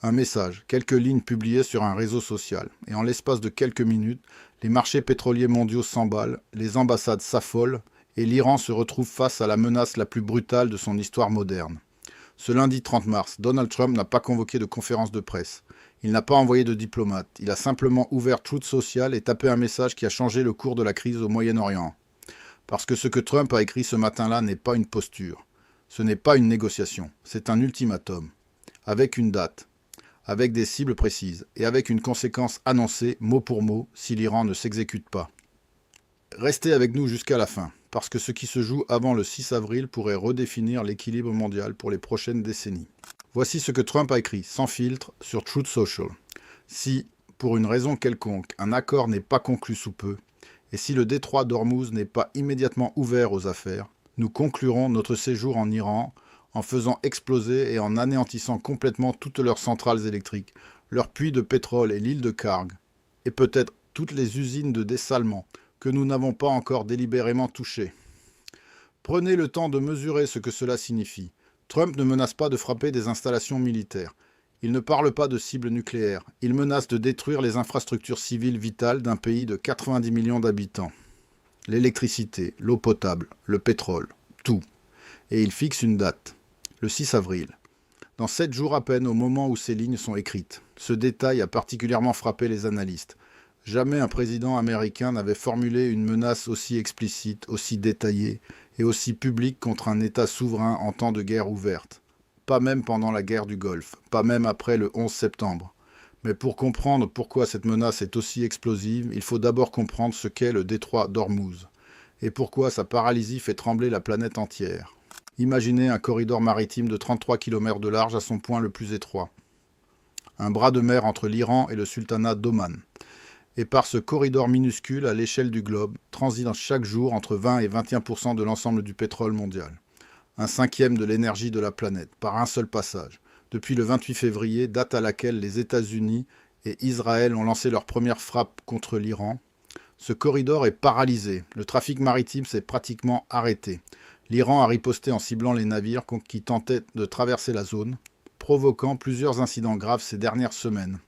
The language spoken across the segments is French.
Un message, quelques lignes publiées sur un réseau social. Et en l'espace de quelques minutes, les marchés pétroliers mondiaux s'emballent, les ambassades s'affolent, et l'Iran se retrouve face à la menace la plus brutale de son histoire moderne. Ce lundi 30 mars, Donald Trump n'a pas convoqué de conférence de presse. Il n'a pas envoyé de diplomate. Il a simplement ouvert Truth Social et tapé un message qui a changé le cours de la crise au Moyen-Orient. Parce que ce que Trump a écrit ce matin-là n'est pas une posture. Ce n'est pas une négociation. C'est un ultimatum. Avec une date, avec des cibles précises et avec une conséquence annoncée mot pour mot si l'Iran ne s'exécute pas. Restez avec nous jusqu'à la fin, parce que ce qui se joue avant le 6 avril pourrait redéfinir l'équilibre mondial pour les prochaines décennies. Voici ce que Trump a écrit, sans filtre, sur Truth Social. Si, pour une raison quelconque, un accord n'est pas conclu sous peu, et si le détroit d'Ormuz n'est pas immédiatement ouvert aux affaires, nous conclurons notre séjour en Iran en faisant exploser et en anéantissant complètement toutes leurs centrales électriques, leurs puits de pétrole et l'île de Karg, et peut-être toutes les usines de dessalement que nous n'avons pas encore délibérément touchées. Prenez le temps de mesurer ce que cela signifie. Trump ne menace pas de frapper des installations militaires. Il ne parle pas de cibles nucléaires. Il menace de détruire les infrastructures civiles vitales d'un pays de 90 millions d'habitants. L'électricité, l'eau potable, le pétrole, tout. Et il fixe une date, le 6 avril. Dans 7 jours à peine au moment où ces lignes sont écrites. Ce détail a particulièrement frappé les analystes. Jamais un président américain n'avait formulé une menace aussi explicite, aussi détaillée et aussi publique contre un État souverain en temps de guerre ouverte. Pas même pendant la guerre du Golfe, pas même après le 11 septembre. Mais pour comprendre pourquoi cette menace est aussi explosive, il faut d'abord comprendre ce qu'est le détroit d'Ormuz et pourquoi sa paralysie fait trembler la planète entière. Imaginez un corridor maritime de 33 km de large à son point le plus étroit. Un bras de mer entre l'Iran et le sultanat d'Oman. Et par ce corridor minuscule à l'échelle du globe, transitent chaque jour entre 20 et 21% de l'ensemble du pétrole mondial. Un cinquième de l'énergie de la planète, par un seul passage. Depuis le 28 février, date à laquelle les États-Unis et Israël ont lancé leur première frappe contre l'Iran, ce corridor est paralysé. Le trafic maritime s'est pratiquement arrêté. L'Iran a riposté en ciblant les navires qui tentaient de traverser la zone, provoquant plusieurs incidents graves ces dernières semaines.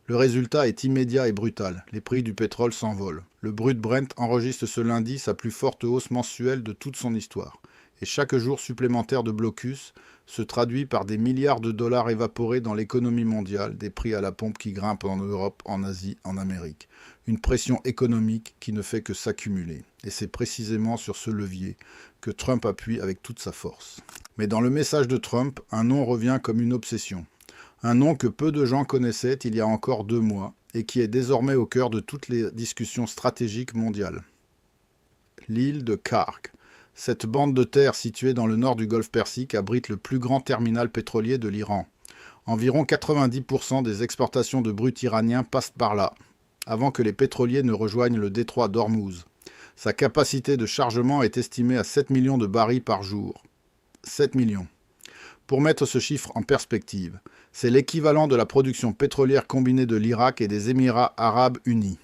Le résultat est immédiat et brutal. Les prix du pétrole s'envolent. Le brut Brent enregistre ce lundi sa plus forte hausse mensuelle de toute son histoire. Et chaque jour supplémentaire de blocus se traduit par des milliards de dollars évaporés dans l'économie mondiale, des prix à la pompe qui grimpent en Europe, en Asie, en Amérique. Une pression économique qui ne fait que s'accumuler. Et c'est précisément sur ce levier que Trump appuie avec toute sa force. Mais dans le message de Trump, un nom revient comme une obsession. Un nom que peu de gens connaissaient il y a encore 2 mois et qui est désormais au cœur de toutes les discussions stratégiques mondiales. L'île de Karg. Cette bande de terre située dans le nord du golfe Persique abrite le plus grand terminal pétrolier de l'Iran. Environ 90% des exportations de brut iranien passent par là, avant que les pétroliers ne rejoignent le détroit d'Ormuz. Sa capacité de chargement est estimée à 7 millions de barils par jour. 7 millions. Pour mettre ce chiffre en perspective, c'est l'équivalent de la production pétrolière combinée de l'Irak et des Émirats arabes unis.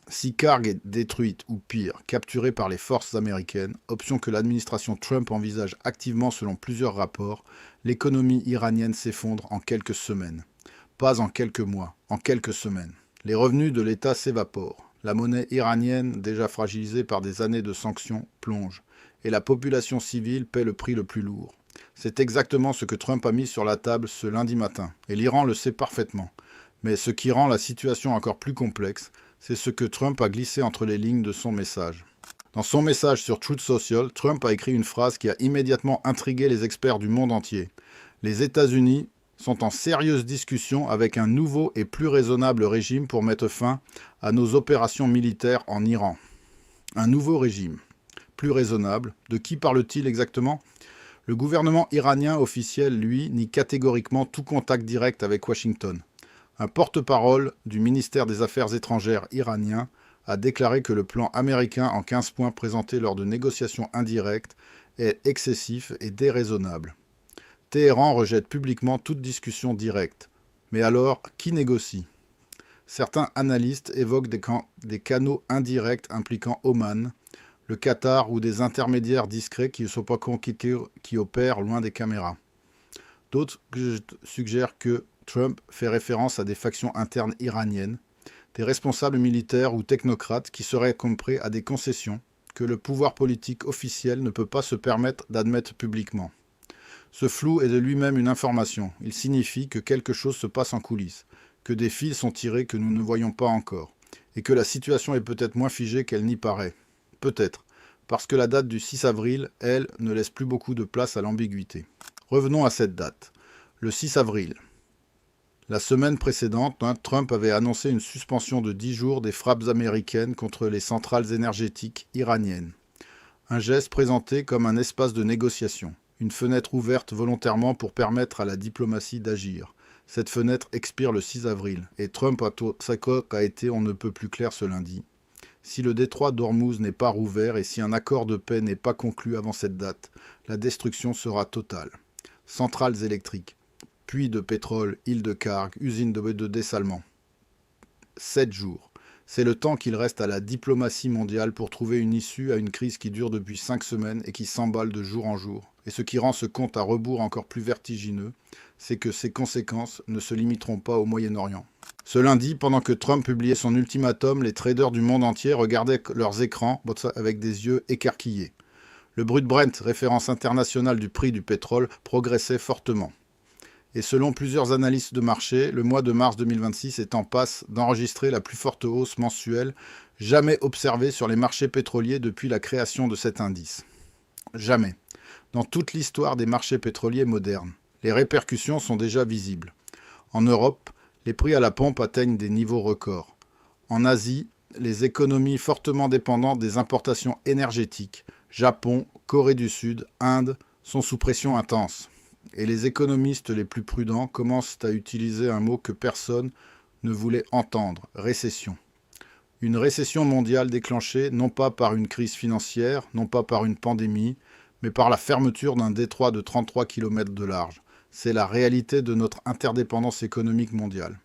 Si Karg est détruite, ou pire, capturée par les forces américaines, option que l'administration Trump envisage activement selon plusieurs rapports, l'économie iranienne s'effondre en quelques semaines. Pas en quelques mois, en quelques semaines. Les revenus de l'État s'évaporent. La monnaie iranienne, déjà fragilisée par des années de sanctions, plonge. Et la population civile paie le prix le plus lourd. C'est exactement ce que Trump a mis sur la table ce lundi matin. Et l'Iran le sait parfaitement. Mais ce qui rend la situation encore plus complexe, c'est ce que Trump a glissé entre les lignes de son message. Dans son message sur Truth Social, Trump a écrit une phrase qui a immédiatement intrigué les experts du monde entier. Les États-Unis sont en sérieuse discussion avec un nouveau et plus raisonnable régime pour mettre fin à nos opérations militaires en Iran. Un nouveau régime, plus raisonnable. De qui parle-t-il exactement ? Le gouvernement iranien officiel, lui, nie catégoriquement tout contact direct avec Washington. Un porte-parole du ministère des Affaires étrangères iranien a déclaré que le plan américain en 15 points présenté lors de négociations indirectes est excessif et déraisonnable. Téhéran rejette publiquement toute discussion directe. Mais alors, qui négocie ? Certains analystes évoquent des canaux indirects impliquant Oman, le Qatar ou des intermédiaires discrets qui ne sont pas conquis, qui opèrent loin des caméras. D'autres suggèrent que Trump fait référence à des factions internes iraniennes, des responsables militaires ou technocrates qui seraient compris à des concessions que le pouvoir politique officiel ne peut pas se permettre d'admettre publiquement. Ce flou est de lui-même une information. Il signifie que quelque chose se passe en coulisses, que des fils sont tirés que nous ne voyons pas encore, et que la situation est peut-être moins figée qu'elle n'y paraît. Peut-être, parce que la date du 6 avril, elle, ne laisse plus beaucoup de place à l'ambiguïté. Revenons à cette date. Le 6 avril. La semaine précédente, Trump avait annoncé une suspension de 10 jours des frappes américaines contre les centrales énergétiques iraniennes. Un geste présenté comme un espace de négociation, une fenêtre ouverte volontairement pour permettre à la diplomatie d'agir. Cette fenêtre expire le 6 avril, et Trump a été on ne peut plus clair ce lundi. Si le détroit d'Ormuz n'est pas rouvert et si un accord de paix n'est pas conclu avant cette date, la destruction sera totale. Centrales électriques, puits de pétrole, îles de Karg, usines de dessalement. 7 jours. C'est le temps qu'il reste à la diplomatie mondiale pour trouver une issue à une crise qui dure depuis 5 semaines et qui s'emballe de jour en jour. Et ce qui rend ce compte à rebours encore plus vertigineux, c'est que ses conséquences ne se limiteront pas au Moyen-Orient. Ce lundi, pendant que Trump publiait son ultimatum, les traders du monde entier regardaient leurs écrans avec des yeux écarquillés. Le brut Brent, référence internationale du prix du pétrole, progressait fortement. Et selon plusieurs analystes de marché, le mois de mars 2026 est en passe d'enregistrer la plus forte hausse mensuelle jamais observée sur les marchés pétroliers depuis la création de cet indice. Jamais. Dans toute l'histoire des marchés pétroliers modernes, les répercussions sont déjà visibles. En Europe, les prix à la pompe atteignent des niveaux records. En Asie, les économies fortement dépendantes des importations énergétiques, Japon, Corée du Sud, Inde, sont sous pression intense. Et les économistes les plus prudents commencent à utiliser un mot que personne ne voulait entendre, récession. Une récession mondiale déclenchée non pas par une crise financière, non pas par une pandémie, mais par la fermeture d'un détroit de 33 km de large. C'est la réalité de notre interdépendance économique mondiale.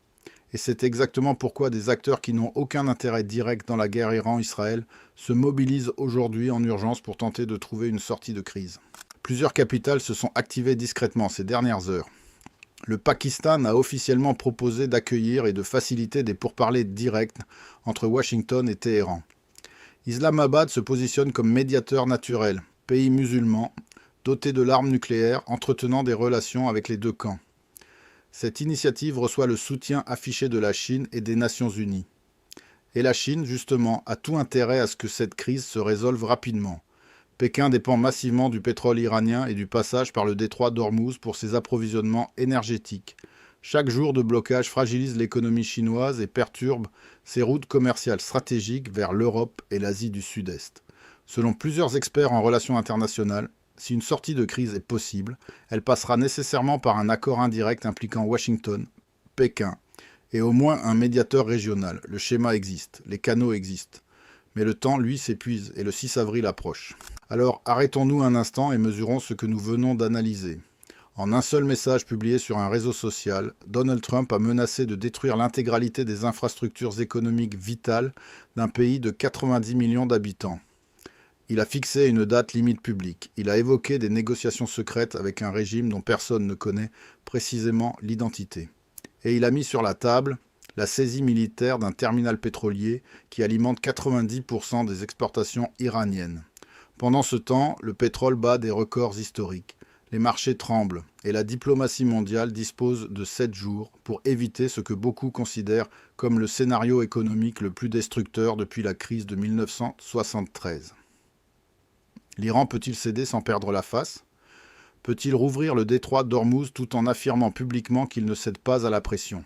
Et c'est exactement pourquoi des acteurs qui n'ont aucun intérêt direct dans la guerre Iran-Israël se mobilisent aujourd'hui en urgence pour tenter de trouver une sortie de crise. Plusieurs capitales se sont activées discrètement ces dernières heures. Le Pakistan a officiellement proposé d'accueillir et de faciliter des pourparlers directs entre Washington et Téhéran. Islamabad se positionne comme médiateur naturel, pays musulman, doté de l'arme nucléaire, entretenant des relations avec les deux camps. Cette initiative reçoit le soutien affiché de la Chine et des Nations Unies. Et la Chine, justement, a tout intérêt à ce que cette crise se résolve rapidement. Pékin dépend massivement du pétrole iranien et du passage par le détroit d'Ormuz pour ses approvisionnements énergétiques. Chaque jour de blocage fragilise l'économie chinoise et perturbe ses routes commerciales stratégiques vers l'Europe et l'Asie du Sud-Est. Selon plusieurs experts en relations internationales, si une sortie de crise est possible, elle passera nécessairement par un accord indirect impliquant Washington, Pékin et au moins un médiateur régional. Le schéma existe, les canaux existent. Mais le temps, lui, s'épuise et le 6 avril approche. Alors arrêtons-nous un instant et mesurons ce que nous venons d'analyser. En un seul message publié sur un réseau social, Donald Trump a menacé de détruire l'intégralité des infrastructures économiques vitales d'un pays de 90 millions d'habitants. Il a fixé une date limite publique. Il a évoqué des négociations secrètes avec un régime dont personne ne connaît précisément l'identité. Et il a mis sur la table la saisie militaire d'un terminal pétrolier qui alimente 90% des exportations iraniennes. Pendant ce temps, le pétrole bat des records historiques. Les marchés tremblent et la diplomatie mondiale dispose de 7 jours pour éviter ce que beaucoup considèrent comme le scénario économique le plus destructeur depuis la crise de 1973. L'Iran peut-il céder sans perdre la face? Peut-il rouvrir le détroit d'Ormuz tout en affirmant publiquement qu'il ne cède pas à la pression?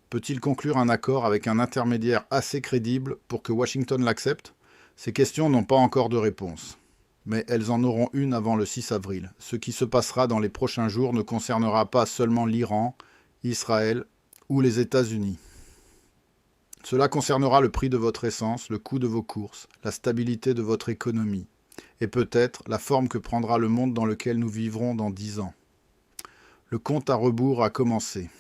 Peut-il conclure un accord avec un intermédiaire assez crédible pour que Washington l'accepte? Ces questions n'ont pas encore de réponse. Mais elles en auront une avant le 6 avril. Ce qui se passera dans les prochains jours ne concernera pas seulement l'Iran, Israël ou les États-Unis. Cela concernera le prix de votre essence, le coût de vos courses, la stabilité de votre économie, et peut-être la forme que prendra le monde dans lequel nous vivrons dans 10 ans. Le compte à rebours a commencé.